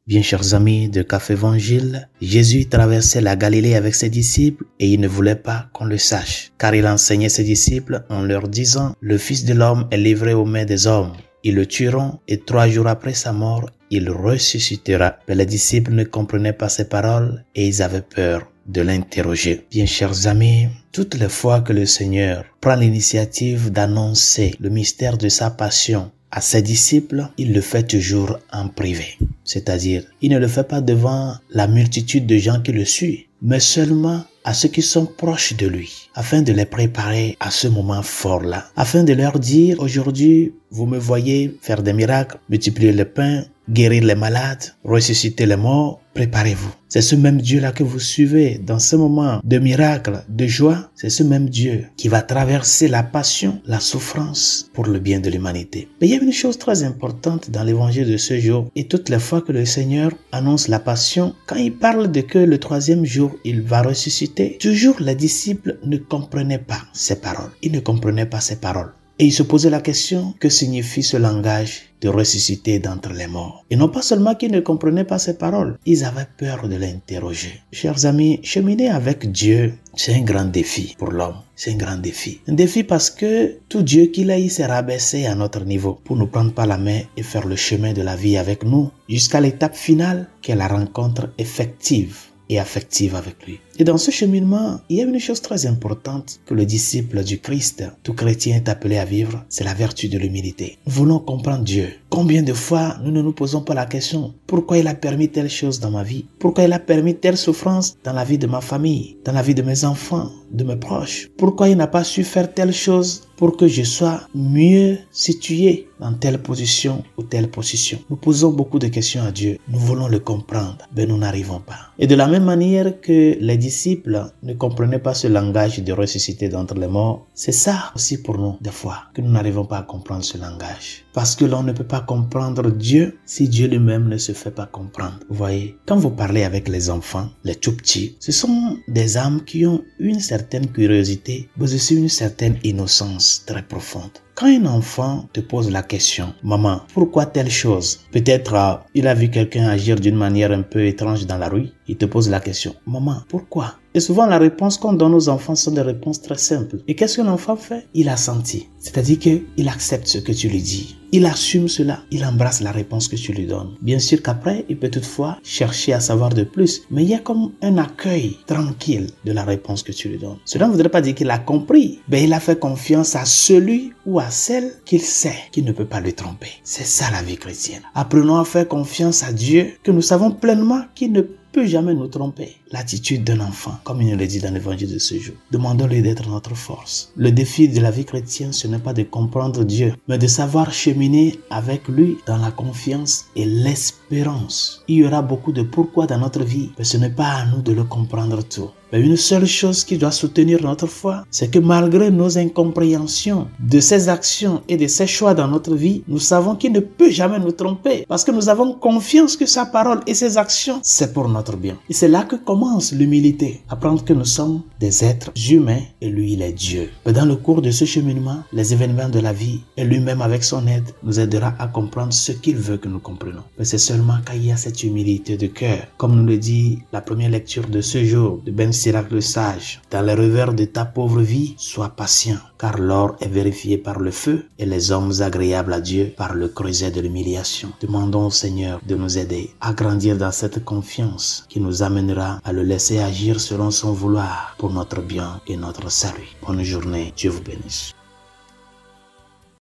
Bien chers amis de Café Évangile, Jésus traversait la Galilée avec ses disciples et il ne voulait pas qu'on le sache, car il enseignait ses disciples en leur disant « Le Fils de l'homme est livré aux mains des hommes. Ils le tueront et 3 jours après sa mort, il ressuscitera. » Mais les disciples ne comprenaient pas ces paroles et ils avaient peur de l'interroger. Bien chers amis, toutes les fois que le Seigneur prend l'initiative d'annoncer le mystère de sa passion à ses disciples, il le fait toujours en privé. C'est-à-dire, il ne le fait pas devant la multitude de gens qui le suivent, mais seulement à ceux qui sont proches de lui, afin de les préparer à ce moment fort-là, afin de leur dire, aujourd'hui, vous me voyez faire des miracles, multiplier le pain, guérir les malades, ressusciter les morts, préparez-vous. C'est ce même Dieu-là que vous suivez dans ce moment de miracle, de joie. C'est ce même Dieu qui va traverser la passion, la souffrance pour le bien de l'humanité. Mais il y a une chose très importante dans l'évangile de ce jour et toutes les fois que le Seigneur annonce la passion, quand il parle de que le 3e jour, il va ressusciter, toujours les disciples ne comprenaient pas ces paroles. Ils ne comprenaient pas ces paroles. Et ils se posaient la question, que signifie ce langage de ressusciter d'entre les morts? Et non pas seulement qu'ils ne comprenaient pas ces paroles, ils avaient peur de l'interroger. Chers amis, cheminer avec Dieu, c'est un grand défi pour l'homme. C'est un grand défi. Un défi parce que tout Dieu qu'il a, il s'est rabaissé à notre niveau pour nous prendre par la main et faire le chemin de la vie avec nous jusqu'à l'étape finale qui est la rencontre effective et affective avec lui. Et dans ce cheminement, il y a une chose très importante que le disciple du Christ, tout chrétien est appelé à vivre, c'est la vertu de l'humilité. Nous voulons comprendre Dieu. Combien de fois nous ne nous posons pas la question, pourquoi il a permis telle chose dans ma vie? Pourquoi il a permis telle souffrance dans la vie de ma famille, dans la vie de mes enfants, de mes proches? Pourquoi il n'a pas su faire telle chose pour que je sois mieux situé dans telle position ou telle position? Nous posons beaucoup de questions à Dieu. Nous voulons le comprendre, mais nous n'arrivons pas. Et de la même manière que les disciples ne comprenaient pas ce langage de ressusciter d'entre les morts, c'est ça aussi pour nous, des fois, que nous n'arrivons pas à comprendre ce langage. Parce que l'on ne peut pas comprendre Dieu si Dieu lui-même ne se fait pas comprendre. Vous voyez, quand vous parlez avec les enfants, les tout petits, ce sont des âmes qui ont une certaine curiosité, mais aussi une certaine innocence très profonde. Quand un enfant te pose la question, maman, pourquoi telle chose? Peut-être il a vu quelqu'un agir d'une manière un peu étrange dans la rue. Il te pose la question, maman, pourquoi? Et souvent la réponse qu'on donne aux enfants sont des réponses très simples. Et qu'est-ce que l'enfant fait? Il a senti. C'est-à-dire qu'il accepte ce que tu lui dis. Il assume cela. Il embrasse la réponse que tu lui donnes. Bien sûr qu'après, il peut toutefois chercher à savoir de plus. Mais il y a comme un accueil tranquille de la réponse que tu lui donnes. Cela ne voudrait pas dire qu'il a compris. Mais il a fait confiance à celui ou à celle qu'il sait qu'il ne peut pas le tromper. C'est ça la vie chrétienne. Apprenons à faire confiance à Dieu que nous savons pleinement qu'il ne peut jamais nous tromper. L'attitude d'un enfant, comme il nous le dit dans l'évangile de ce jour. Demandons-lui d'être notre force. Le défi de la vie chrétienne, ce n'est pas de comprendre Dieu, mais de savoir cheminer avec lui dans la confiance et l'espérance. Il y aura beaucoup de pourquoi dans notre vie, mais ce n'est pas à nous de le comprendre tout. Mais une seule chose qui doit soutenir notre foi, c'est que malgré nos incompréhensions de ses actions et de ses choix dans notre vie, nous savons qu'il ne peut jamais nous tromper parce que nous avons confiance que sa parole et ses actions, c'est pour notre bien. Et c'est là que commence l'humilité, apprendre que nous sommes des êtres humains et lui, il est Dieu. Mais dans le cours de ce cheminement, les événements de la vie et lui-même avec son aide nous aidera à comprendre ce qu'il veut que nous comprenions. Mais c'est seulement quand il y a cette humilité de cœur, comme nous le dit la première lecture de ce jour de Ben Sirach le sage, dans les revers de ta pauvre vie, sois patient, car l'or est vérifié par le feu et les hommes agréables à Dieu par le creuset de l'humiliation. Demandons au Seigneur de nous aider à grandir dans cette confiance qui nous amènera à le laisser agir selon son vouloir pour notre bien et notre salut. Bonne journée, Dieu vous bénisse.